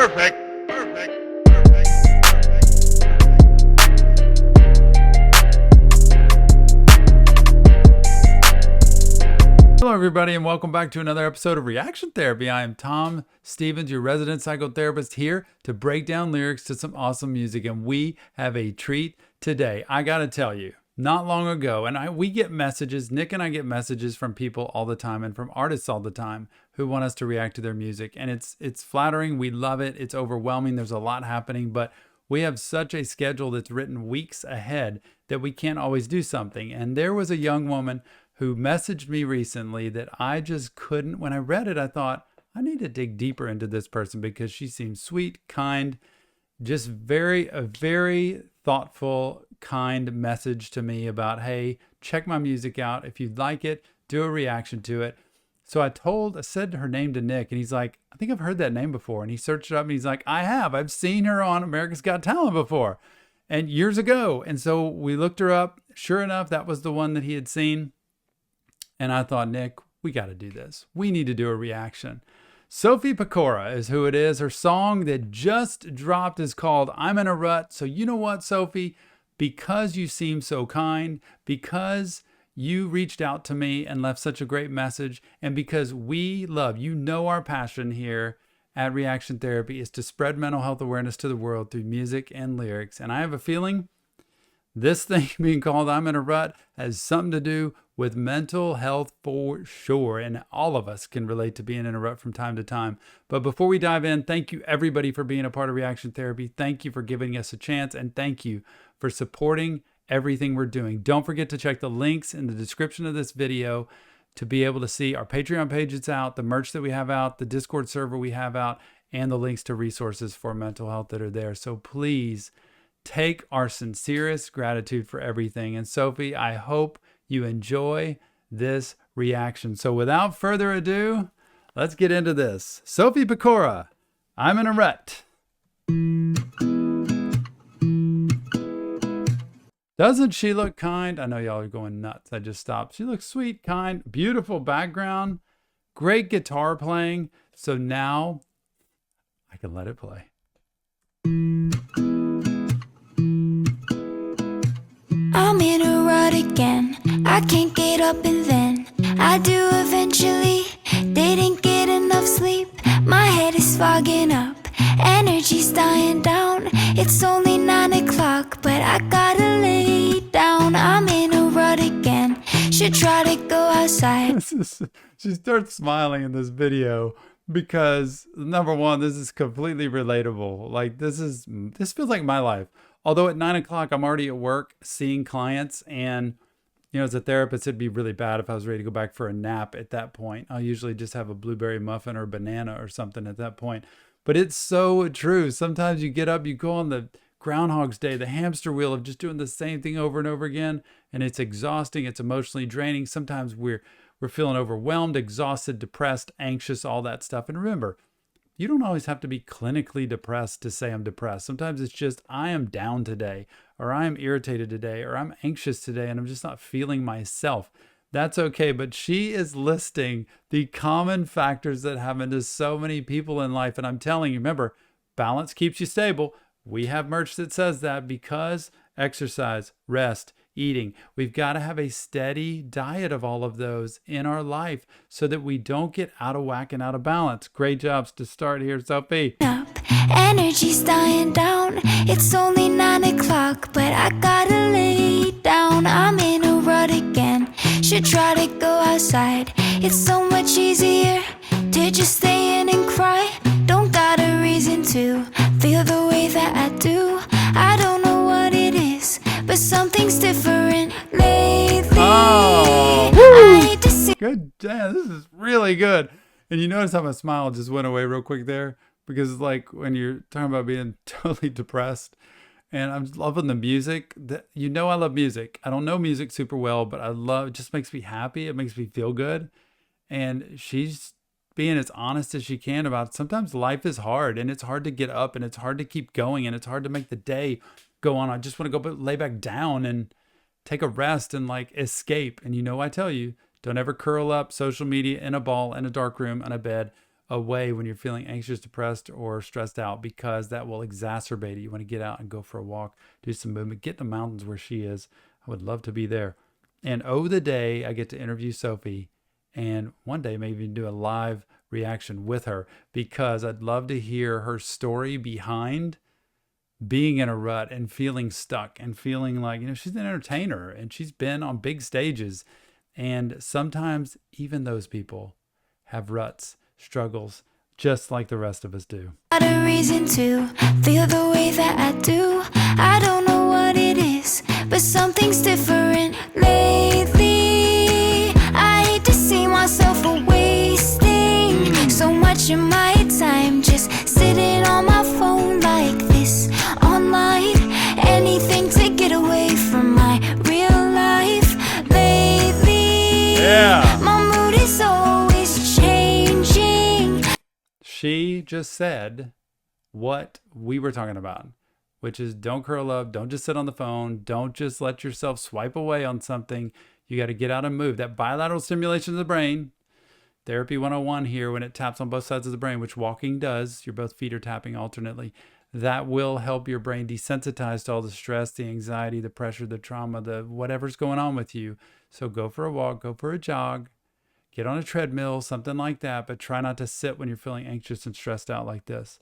Perfect. Hello, everybody, and welcome back to another episode of Reaction Therapy. I am Tom Stevens, your resident psychotherapist, here to break down lyrics to some awesome music, and we have a treat today. I gotta tell you, not long ago, and we get messages, Nick and I get messages from people all the time and from artists all the time who want us to react to their music, and it's flattering. We love it. It's overwhelming. There's a lot happening, but we have such a schedule that's written weeks ahead that we can't always do something. And there was a young woman who messaged me recently that I just couldn't. When I read it, I thought, I need to dig deeper into this person because she seems sweet, kind, just a very thoughtful, kind message to me about, hey, check my music out. If you'd like it, do a reaction to it. So I said her name to Nick, and he's like, I think I've heard that name before. And he searched it up and he's like, I've seen her on America's Got Talent before and years ago. And so we looked her up. Sure enough, that was the one that he had seen. And I thought, Nick, we got to do this. We need to do a reaction. Sophie Pecora is who it is. Her song that just dropped is called I'm in a Rut. So you know what, Sophie? Because you seem so kind, because you reached out to me and left such a great message, and because we love, our passion here at Reaction Therapy is to spread mental health awareness to the world through music and lyrics. And I have a feeling this thing being called I'm in a Rut has something to do with mental health for sure. And all of us can relate to being in a rut from time to time. But before we dive in, thank you everybody for being a part of Reaction Therapy. Thank you for giving us a chance. And thank you for supporting everything we're doing. Don't forget to check the links in the description of this video to be able to see our Patreon page that's out, the merch that we have out, the Discord server we have out, and the links to resources for mental health that are there. So please take our sincerest gratitude for everything. And Sophie, I hope you enjoy this reaction. So without further ado, let's get into this. Sophie Pecora, I'm in a Rut. Doesn't she look kind? I know y'all are going nuts. I just stopped. She looks sweet, kind, beautiful background, great guitar playing. So now I can let it play. I'm in a rut again. I can't get up and then I do eventually. Didn't get enough sleep. My head is fogging up. Energy's dying down. It's only 9 o'clock, but I gotta lay down. I'm in a rut again. Should try to go outside. She starts smiling in this video because, number one, this is completely relatable. Like this feels like my life. Although at 9 o'clock, I'm already at work seeing clients, and as a therapist, it'd be really bad if I was ready to go back for a nap at that point. I'll usually just have a blueberry muffin or banana or something at that point. But it's so true. Sometimes you get up, you go on the Groundhog's Day, the hamster wheel of just doing the same thing over and over again, and it's exhausting. It's emotionally draining. Sometimes we're feeling overwhelmed, exhausted, depressed, anxious, all that stuff. And remember, you don't always have to be clinically depressed to say I'm depressed. Sometimes it's just I am down today, or I am irritated today, or I'm anxious today, and I'm just not feeling myself. That's okay. But she is listing the common factors that happen to so many people in life. And I'm telling you, remember, balance keeps you stable. We have merch that says that because exercise, rest, eating. We've got to have a steady diet of all of those in our life so that we don't get out of whack and out of balance. Great jobs to start here, Sophie. Energy's dying down. It's only 9 o'clock, but I gotta lay down. I'm in a rut again. Should try to go outside. It's so much easier to just stay in and cry. Don't got a reason to feel the way that I do. I don't know what it is, but something's different lately. Oh, I hate to see. good. Damn, this is really good. And you notice how my smile just went away real quick there? Because it's like when you're talking about being totally depressed, and I'm loving the music. I love music. I don't know music super well, but it just makes me happy. It makes me feel good. And she's being as honest as she can about it. Sometimes life is hard, and it's hard to get up, and it's hard to keep going, and it's hard to make the day go on. I just want to go lay back down and take a rest and escape. And I tell you, don't ever curl up social media in a ball in a dark room on a bed away when you're feeling anxious, depressed, or stressed out, because that will exacerbate it. You want to get out and go for a walk, do some movement, get in the mountains where she is. I would love to be there. And the day I get to interview Sophie, and one day maybe do a live reaction with her, because I'd love to hear her story behind being in a rut and feeling stuck and feeling like, she's an entertainer and she's been on big stages. And sometimes even those people have ruts, struggles, just like the rest of us do. Got a reason to feel the way that I do. I don't know what it is, but something's different lately. I hate to see myself wasting so much of my time just sitting on my phone like this, online. Anything to get away from my real life lately. Yeah. My mood is always changing. She just said what we were talking about, which is don't curl up, don't just sit on the phone, don't just let yourself swipe away on something. You got to get out and move. That bilateral stimulation of the brain, therapy 101 here, when it taps on both sides of the brain, which walking does, your both feet are tapping alternately, that will help your brain desensitize to all the stress, the anxiety, the pressure, the trauma, the whatever's going on with you. So go for a walk, go for a jog, get on a treadmill, something like that, but try not to sit when you're feeling anxious and stressed out like this.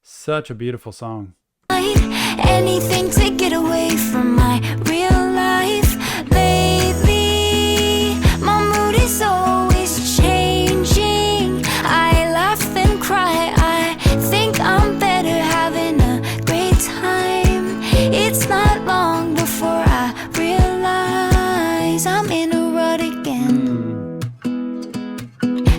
Such a beautiful song. Anything to get away from my real life lately. My mood is always changing. I laugh and cry. I think I'm better, having a great time. It's not long before I realize I'm in a rut again.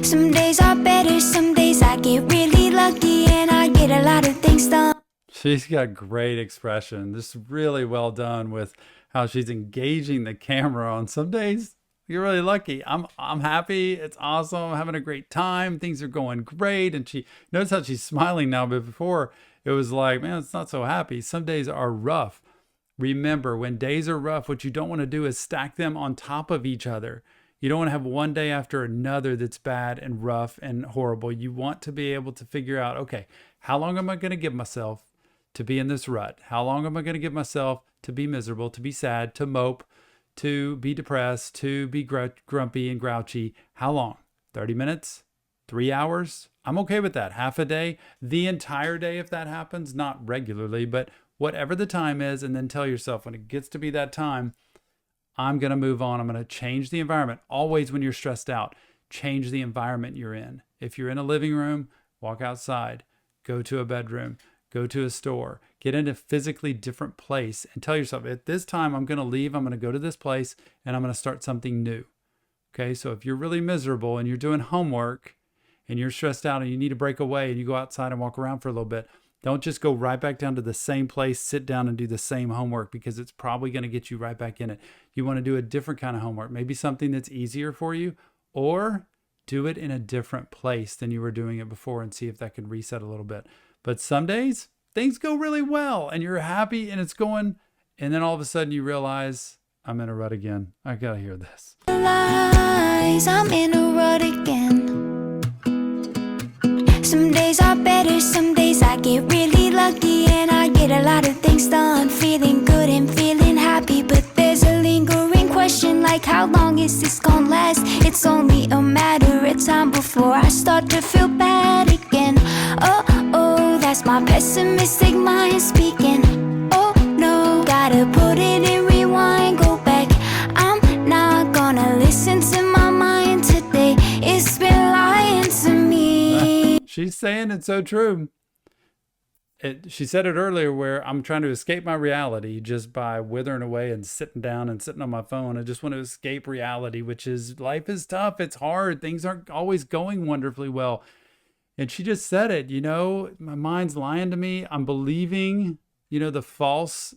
Some days are better, some days I get really lucky and I get a lot of things done. She's got great expression. This is really well done with how she's engaging the camera. On some days, you're really lucky. I'm happy. It's awesome. I'm having a great time. Things are going great. And she notice how she's smiling now, but before it was like, man, it's not so happy. Some days are rough. Remember, when days are rough, what you don't want to do is stack them on top of each other. You don't want to have one day after another that's bad and rough and horrible. You want to be able to figure out, okay, how long am I going to give myself to be in this rut? How long am I going to give myself to be miserable, to be sad, to mope, to be depressed, to be grumpy and grouchy? How long? 30 minutes? 3 hours? I'm okay with that. Half a day? The entire day if that happens? Not regularly, but whatever the time is, and then tell yourself when it gets to be that time, I'm going to move on. I'm going to change the environment. Always when you're stressed out, change the environment you're in. If you're in a living room, walk outside, go to a bedroom, go to a store, get in a physically different place and tell yourself, at this time, I'm going to leave. I'm going to go to this place and I'm going to start something new. Okay. So if you're really miserable and you're doing homework and you're stressed out and you need to break away and you go outside and walk around for a little bit, don't just go right back down to the same place, sit down and do the same homework, because it's probably going to get you right back in it. You want to do a different kind of homework, maybe something that's easier for you, or do it in a different place than you were doing it before and see if that can reset a little bit. But some days things go really well and you're happy and it's going, and then all of a sudden you realize, I'm in a rut again. I got to hear this. I'm in a rut again. Some days are better, some days I get really lucky and I get a lot of things done. Feeling good and feeling happy, but there's a lingering question like, how long is this gonna last? It's only a matter of time before I start to feel bad again. Oh, that's my pessimistic mind speaking. Oh no, gotta put it in rewind, go back. I'm not gonna listen to my mind today. It's been lying to me. She's saying it's so true. She said it earlier where I'm trying to escape my reality just by withering away and sitting down and sitting on my phone. I just want to escape reality, which is life is tough. It's hard. Things aren't always going wonderfully well. And she just said it, my mind's lying to me. I'm believing, the false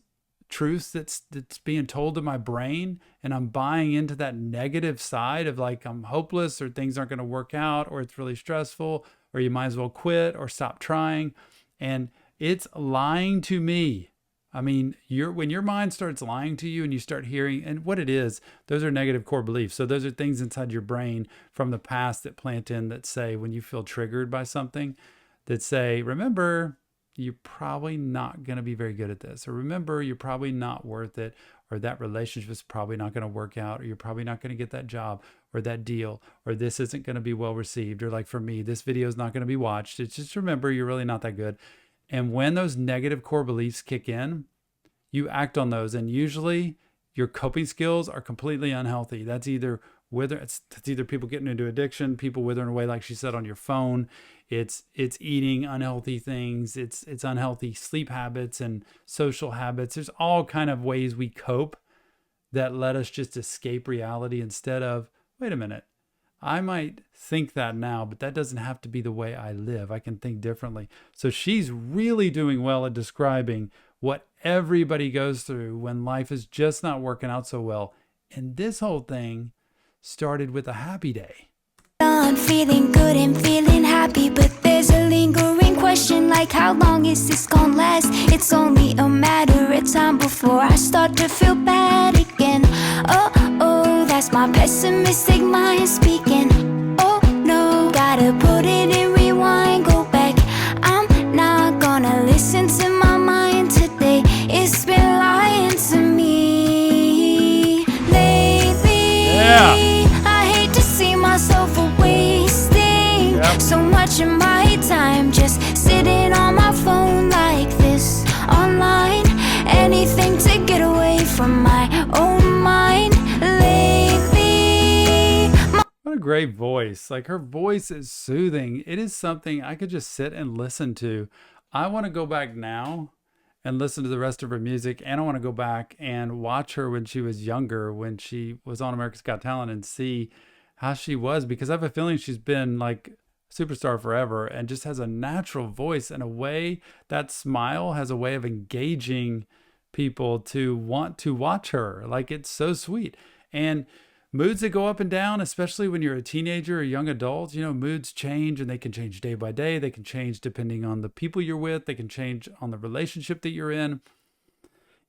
truths that's being told to my brain. And I'm buying into that negative side of like, I'm hopeless or things aren't going to work out or it's really stressful or you might as well quit or stop trying. And it's lying to me. I mean, when your mind starts lying to you and you start hearing, and what it is, those are negative core beliefs. So those are things inside your brain from the past that plant in that say, when you feel triggered by something, that say, remember, you're probably not going to be very good at this, or remember, you're probably not worth it, or that relationship is probably not going to work out, or you're probably not going to get that job or that deal, or this isn't going to be well received, or like for me, this video is not going to be watched. It's just, remember, you're really not that good. And when those negative core beliefs kick in, you act on those, and usually your coping skills are completely unhealthy. That's either people getting into addiction, people withering away, like she said, on your phone. It's eating unhealthy things. It's unhealthy sleep habits and social habits. There's all kind of ways we cope that let us just escape reality instead of, wait a minute, I might think that now, but that doesn't have to be the way I live. I can think differently. So she's really doing well at describing what everybody goes through when life is just not working out so well. And this whole thing started with a happy day. I'm feeling good and feeling happy, but there's a lingering question like, how long is this gonna last? It's only a matter of time before I start to feel bad again. Oh, that's my pessimistic mind speaking. Oh no, gotta put it in rewind, go back. I'm not gonna listen to my mind today. It's been lying to me lately. Yeah. I hate to see myself wasting so much of my time just sitting on my phone like this, online. Anything to get away from my own mind lately. What a great voice. Like, her voice is soothing. It is something I could just sit and listen to. I want to go back now and listen to the rest of her music. And I want to go back and watch her when she was younger, when she was on America's Got Talent, and see how she was, because I have a feeling she's been like superstar forever and just has a natural voice and a way, that smile has a way of engaging people to want to watch her. Like, it's so sweet. And moods that go up and down, especially when you're a teenager or young adult, moods change, and they can change day by day. They can change depending on the people you're with. They can change on the relationship that you're in.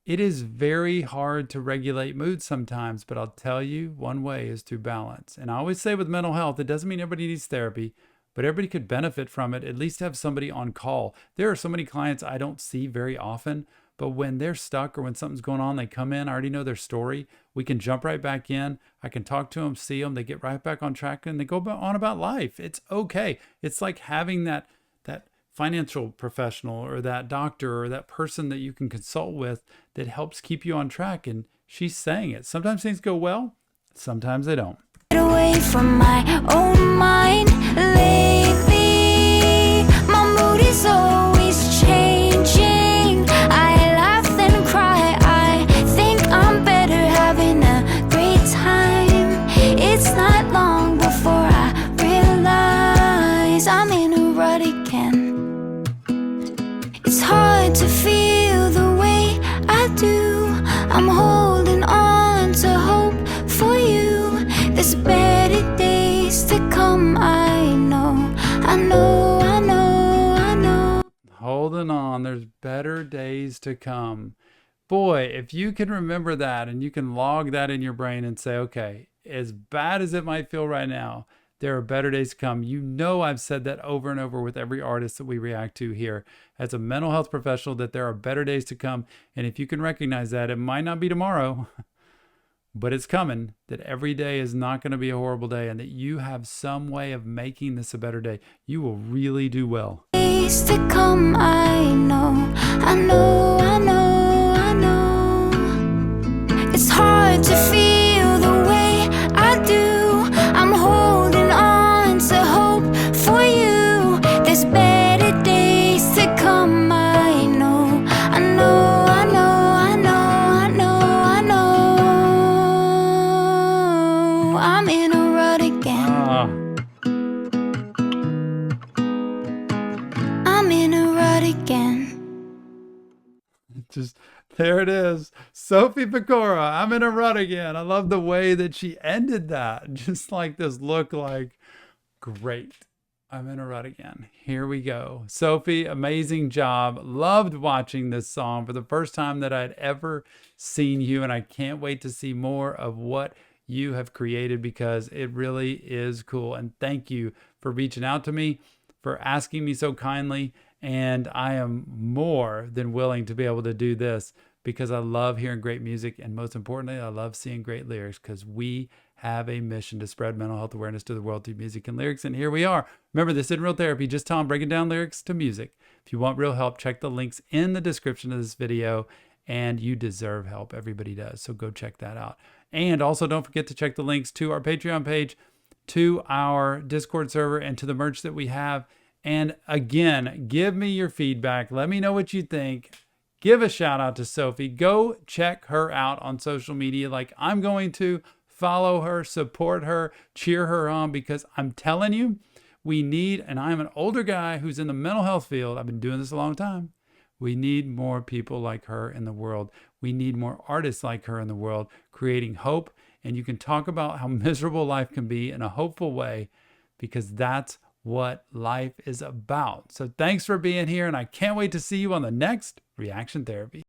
It is very hard to regulate moods sometimes, but I'll tell you, one way is through balance. And I always say with mental health, it doesn't mean everybody needs therapy, but everybody could benefit from it, at least have somebody on call. There are so many clients I don't see very often, but when they're stuck or when something's going on, they come in, I already know their story. We can jump right back in. I can talk to them, see them, they get right back on track, and they go on about life. It's okay. It's like having that financial professional or that doctor or that person that you can consult with that helps keep you on track. And she's saying it. Sometimes things go well, sometimes they don't. Get away from my own mind lately. My mood is always changing. I laugh and cry. I think I'm better having a great time. It's not long before I realize I'm in a rut again. It's hard to feel the way I do. I'm holding on to hope for you. There's better days to come, I know. Holding on, there's better days to come. Boy, if you can remember that and you can log that in your brain and say, okay, as bad as it might feel right now, there are better days to come. I've said that over and over with every artist that we react to here as a mental health professional, that there are better days to come. And if you can recognize that, it might not be tomorrow, but it's coming, that every day is not going to be a horrible day, and that you have some way of making this a better day, you will really do well. Days to come, I know. It's hard to feel the way I do. I'm holding on to hope for you. There's better days to come, I know. I'm in a rut again. I'm in a rut again. Just there it is. Sophie Pecora, I'm in a rut again. I love the way that she ended that. Just like this look like, great. I'm in a rut again. Here we go. Sophie, amazing job. Loved watching this song for the first time that I'd ever seen you. And I can't wait to see more of what you have created because it really is cool. And thank you for reaching out to me, for asking me so kindly. And I am more than willing to be able to do this because I love hearing great music. And most importantly, I love seeing great lyrics because we have a mission to spread mental health awareness to the world through music and lyrics. And here we are. Remember, this isn't real therapy, just Tom breaking down lyrics to music. If you want real help, check the links in the description of this video. And you deserve help. Everybody does. So go check that out. And also don't forget to check the links to our Patreon page, to our Discord server, and to the merch that we have. And again, give me your feedback. Let me know what you think. Give a shout out to Sophie. Go check her out on social media like I'm going to. Follow her, support her, cheer her on, because I'm telling you, we need, and I'm an older guy who's in the mental health field. I've been doing this a long time. We need more people like her in the world. We need more artists like her in the world, creating hope. And you can talk about how miserable life can be in a hopeful way, because that's what life is about. So thanks for being here, and I can't wait to see you on the next Reaction Therapy.